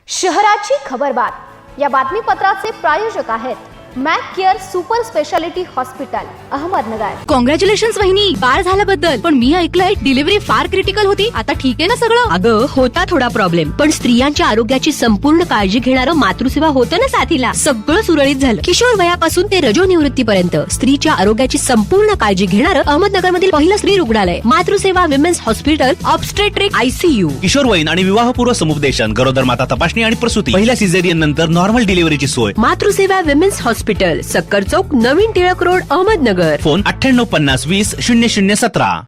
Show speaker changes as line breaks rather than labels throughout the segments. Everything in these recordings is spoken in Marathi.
शहराची खबरबात या बातमीपत्राचे प्रायोजक आहेत Mac care super speciality hospital Ahmednagar.
Congratulations वहिनी, बाळ झाल्याबद्दल। पण मी ऐकलंय डिलिव्हरी फार क्रिटिकल होती। आता ठीक आहे ना सगळं?
अगं होता थोडा प्रॉब्लेम, पण स्त्रियांच्या आरोग्याची संपूर्ण काळजी घेणारं मातृसेवा होतं ना साथीला। सगळं सुरळीत झालं। किशोर वयापासून ते रजोनिवृत्तीपर्यंत स्त्रीच्या आरोग्याची संपूर्ण काळजी घेणारं अहमदनगर मधील पहिलं स्त्री रुग्णालय Matruseva women's hospital obstetric ICU।
किशोरवयीन आणि विवाहपूर्व समुपदेशन, गरोदर माता तपासणी आणि प्रसूती, पहिल्या सिझेरियन नंतर नॉर्मल डिलिव्हरीची सोय।
मातृसेवा विमेन्स हॉस्पिटल, सक्कर चौक, नवीन टिळक रोड, अहमदनगर।
फोन 9850200017।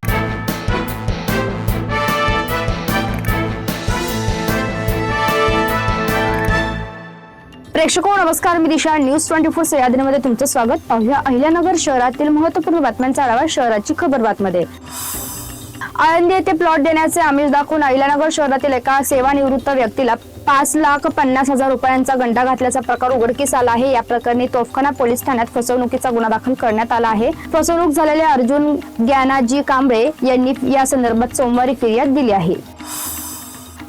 प्रेक्षको नमस्कार, मी दिशा। न्यूज 24 सह्याद्रीमध्ये तुमचं स्वागत। पाहूया अहिल्यानगर शहरातील महत्त्वपूर्ण बातम्यांचा आढावा शहराची खबरबातमध्ये। आळंदी येथे प्लॉट देण्याचे आमिष दाखवून अहिल्यानगर शहरातील एका सेवानिवृत्त व्यक्तीला 5,50,000 रुपयांचा गंडा घातल्याचा प्रकार उघडकीस आला आहे। या प्रकरणी तोफखाना पोलीस ठाण्यात फसवणुकीचा गुन्हा दाखल करण्यात आला आहे। फसवणूक झालेले अर्जुन ज्ञानाजी कांबळे यांनी या संदर्भात सोमवारी फिर्याद दिली आहे।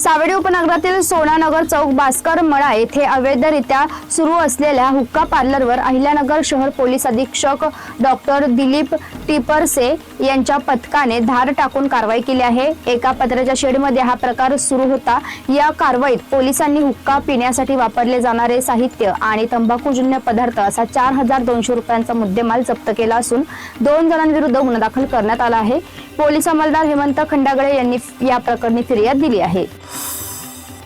सावेडी उपनगरातील सोनानगर चौक भास्कर मळा येथे अवैधरित्या सुरू असलेल्या हुक्का पार्लरवर अहिल्यानगर शहर पोलीस अधीक्षक डॉक्टर दिलीप टिपरसे यांच्या पथकाने धाड टाकून कारवाई केली आहे। एका पत्र्याच्या शेडमध्ये हा प्रकार सुरू होता। या कारवाईत पोलिसांनी हुक्का पिण्यासाठी वापरले जाणारे साहित्य आणि तंबाखूजन्य पदार्थ असा 4,200 रुपयांचा मुद्देमाल जप्त केला असून 2 जणांविरुद्ध गुन्हा दाखल करण्यात आला आहे। पोलीस अंमलदार हेमंत खंडागळे यांनी या प्रकरणी फिर्याद दिली आहे।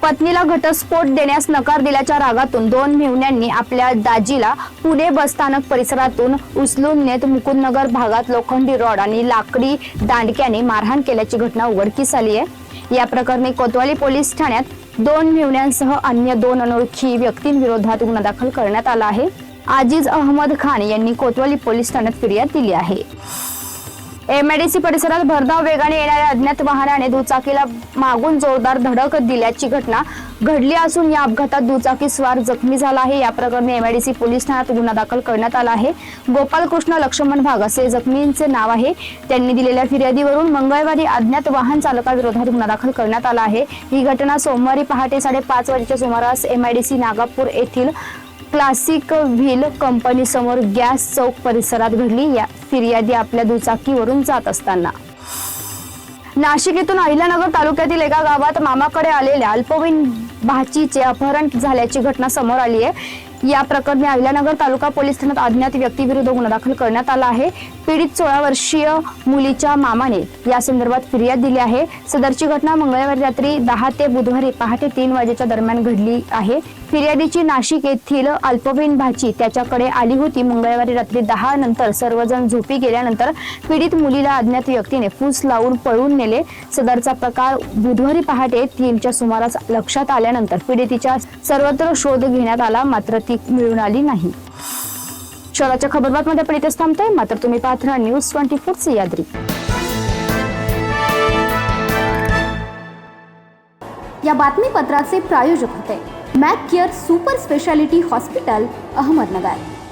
पत्नीला घटस्फोट देण्यास नकार दिल्याच्या रागातून 2 मेहुण्यांनी आपल्या दाजीला पुणे बसस्थानक परिसरातून उचलून नेत मुकुंदनगर भागात लोखंडी रॉड आणि लाकडी दांडक्याने मारहाण केल्याची घटना उघडकीस आली आहे। या प्रकरणी कोतवाली पोलीस ठाण्यात 2 मेहुण्यांसह अन्य 2 अनोळखी व्यक्तींविरोधात गुन्हा दाखल करण्यात आला आहे। आजिज अहमद खान यांनी कोतवाली पोलीस ठाण्यात फिर्याद दिली आहे। MIDC परिसरात भरधाव वेगाने येणाऱ्या अज्ञात वाहनाने दुचाकीला मागून जोरदार धडक दिल्याची घटना घडली असून या अपघातात दुचाकी स्वार जखमी झाला आहे। या प्रकरणी MIDC पोलीस ठाण्यात गुन्हा दाखल करण्यात आला आहे। गोपालकृष्ण लक्ष्मण भाग असे जखमींचे नाव आहे। त्यांनी दिलेल्या फिर्यादीवरून मंगळवारी अज्ञात वाहन चालकाविरोधात गुन्हा दाखल करण्यात आला आहे। ही घटना सोमवारी पहाटे 5:30 वाजेच्या सुमारास MIDC नागापूर येथील क्लासिक व्हील कंपनी समोर गॅस चौक परिसरात घडली। या फिर्यादी आपल्या दुचाकीवरून जात असताना नाशिक येथून अहिल्यानगर तालुक्यातील एका गावात मामाकडे आलेल्या अल्पवयीन भाचीचे अपहरण झाल्याची घटना समोर आली आहे। या प्रकरणी अहिल्यानगर तालुका पोलीस ठाण्यात अज्ञात व्यक्तीविरुद्ध गुन्हा दाखल करण्यात आला आहे। पीडित 16 वर्षीय मुलीच्या मामाने या संदर्भात फिर्याद दिली आहे। सदरची घटना मंगळवारी रात्री 10 ते बुधवारी पहाटे 3 वाजेच्या दरम्यान घडली आहे। फिर्यादीची नाशिक येथील अल्पवयीन भाची त्याच्याकडे आली होती। मंगळवारी रात्री 10 नंतर सर्वजण झोपी गेल्यानंतर पीडित मुलीला अज्ञात व्यक्तीने फूस लावून पळून नेले। सदरचा प्रकार बुधवारी पहाटे 3च्या सुमारास लक्षात आल्यानंतर पीडितीचा सर्वत्र शोध घेण्यात आला, मात्र ती मिळून आली नाही। शहराच्या खबरबातमध्ये आपण इथेच थांबतोय, मात्र तुम्ही पाहत राहा न्यूज 24 सह्याद्री। या बातमीपत्राचे प्रायोजक होते Mac care super speciality hospital Ahmednagar.